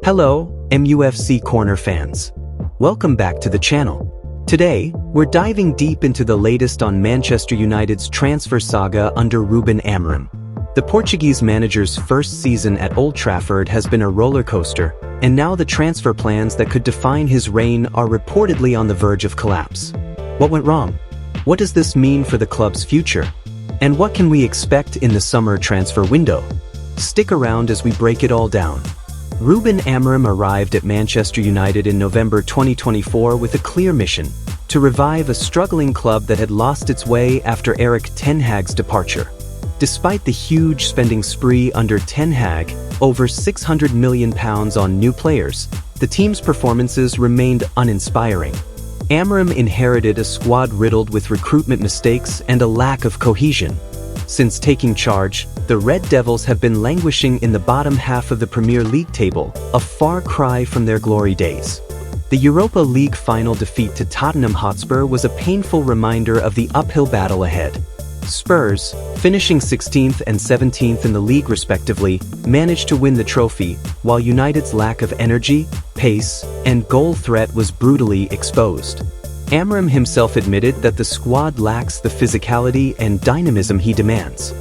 Hello, MUFC Corner fans. Welcome back to the channel. Today, we're diving deep into the latest on Manchester United's transfer saga under Ruben Amorim. The Portuguese manager's first season at Old Trafford has been a roller coaster, and now the transfer plans that could define his reign are reportedly on the verge of collapse. What went wrong? What does this mean for the club's future? And what can we expect in the summer transfer window? Stick around as we break it all down. Ruben Amorim arrived at Manchester United in November 2024 with a clear mission: to revive a struggling club that had lost its way after Erik ten Hag's departure. Despite the huge spending spree under Ten Hag, over £600 million on new players, the team's performances remained uninspiring. Amorim inherited a squad riddled with recruitment mistakes and a lack of cohesion. Since taking charge, the Red Devils have been languishing in the bottom half of the Premier League table, a far cry from their glory days. The Europa League final defeat to Tottenham Hotspur was a painful reminder of the uphill battle ahead. Spurs, finishing 16th and 17th in the league respectively, managed to win the trophy, while United's lack of energy, pace, and goal threat was brutally exposed. Amorim himself admitted that the squad lacks the physicality and dynamism he demands.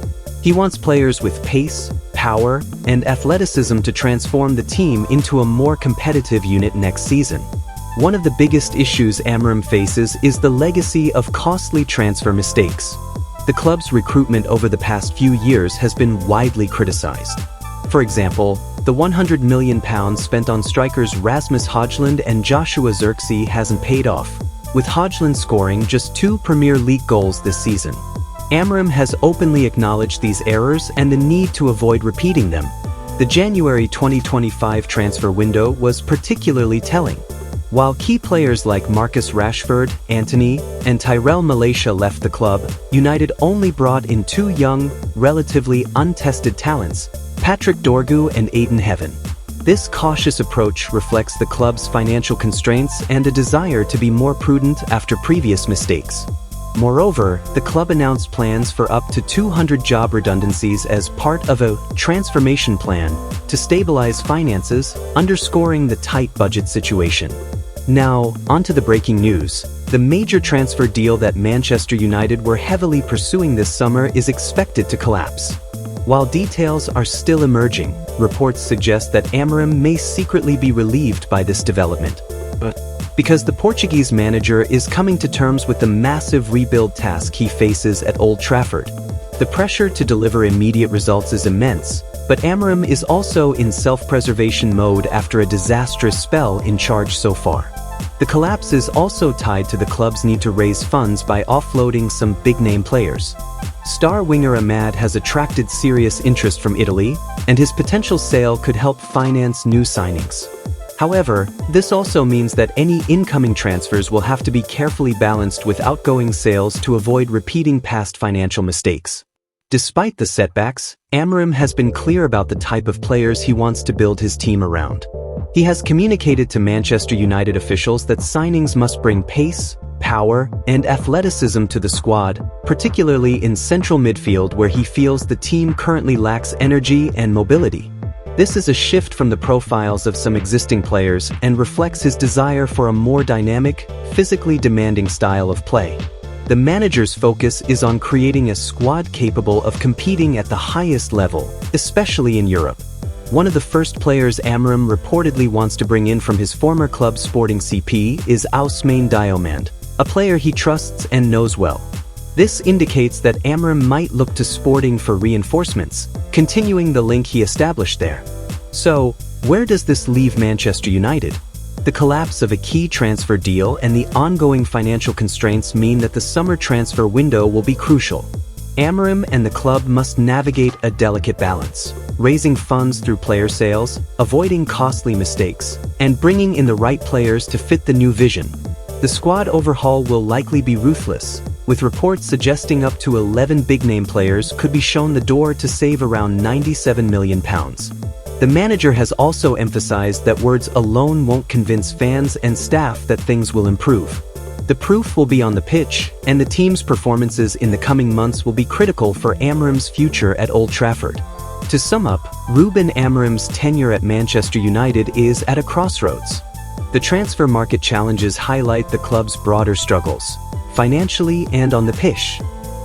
He wants players with pace, power, and athleticism to transform the team into a more competitive unit next season. One of the biggest issues Amorim faces is the legacy of costly transfer mistakes. The club's recruitment over the past few years has been widely criticized. For example, the £100 million spent on strikers Rasmus Højlund and Joshua Zirkzee hasn't paid off, with Højlund scoring just 2 Premier League goals this season. Amorim has openly acknowledged these errors and the need to avoid repeating them. The January 2025 transfer window was particularly telling. While key players like Marcus Rashford, Antony, and Tyrell Malacia left the club, United only brought in 2 young, relatively untested talents, Patrick Dorgu and Aiden Heaven. This cautious approach reflects the club's financial constraints and a desire to be more prudent after previous mistakes. Moreover, the club announced plans for up to 200 job redundancies as part of a transformation plan to stabilize finances, underscoring the tight budget situation. Now, onto the breaking news. The major transfer deal that Manchester United were heavily pursuing this summer is expected to collapse. While details are still emerging, reports suggest that Amorim may secretly be relieved by this development. But because the Portuguese manager is coming to terms with the massive rebuild task he faces at Old Trafford. The pressure to deliver immediate results is immense, but Amorim is also in self-preservation mode after a disastrous spell in charge so far. The collapse is also tied to the club's need to raise funds by offloading some big-name players. Star winger Ahmad has attracted serious interest from Italy, and his potential sale could help finance new signings. However, this also means that any incoming transfers will have to be carefully balanced with outgoing sales to avoid repeating past financial mistakes. Despite the setbacks, Amorim has been clear about the type of players he wants to build his team around. He has communicated to Manchester United officials that signings must bring pace, power, and athleticism to the squad, particularly in central midfield where he feels the team currently lacks energy and mobility. This is a shift from the profiles of some existing players and reflects his desire for a more dynamic, physically demanding style of play. The manager's focus is on creating a squad capable of competing at the highest level, especially in Europe. One of the first players Amorim reportedly wants to bring in from his former club Sporting CP is Ousmane Diomande, a player he trusts and knows well. This indicates that Amorim might look to Sporting for reinforcements, continuing the link he established there. So, where does this leave Manchester United? The collapse of a key transfer deal and the ongoing financial constraints mean that the summer transfer window will be crucial. Amorim and the club must navigate a delicate balance, raising funds through player sales, avoiding costly mistakes, and bringing in the right players to fit the new vision. The squad overhaul will likely be ruthless, with reports suggesting up to 11 big-name players could be shown the door to save around £97 million. The manager has also emphasized that words alone won't convince fans and staff that things will improve. The proof will be on the pitch, and the team's performances in the coming months will be critical for Amorim's future at Old Trafford. To sum up, Ruben Amorim's tenure at Manchester United is at a crossroads. The transfer market challenges highlight the club's broader struggles, financially and on the pitch.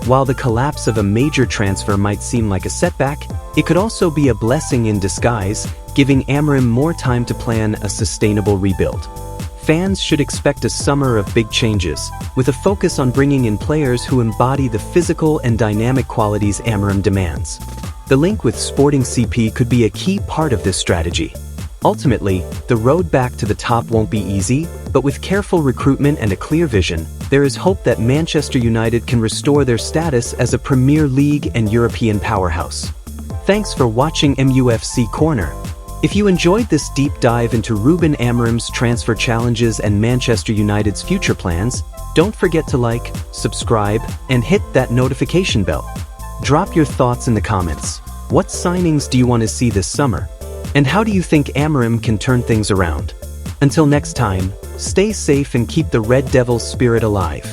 While the collapse of a major transfer might seem like a setback, it could also be a blessing in disguise, giving Amorim more time to plan a sustainable rebuild. Fans should expect a summer of big changes, with a focus on bringing in players who embody the physical and dynamic qualities Amorim demands. The link with Sporting CP could be a key part of this strategy. Ultimately, the road back to the top won't be easy, but with careful recruitment and a clear vision, there is hope that Manchester United can restore their status as a Premier League and European powerhouse. Thanks for watching MUFC Corner. If you enjoyed this deep dive into Ruben Amorim's transfer challenges and Manchester United's future plans, don't forget to like, subscribe, and hit that notification bell. Drop your thoughts in the comments. What signings do you want to see this summer? And how do you think Amorim can turn things around? Until next time, stay safe and keep the Red Devil spirit alive.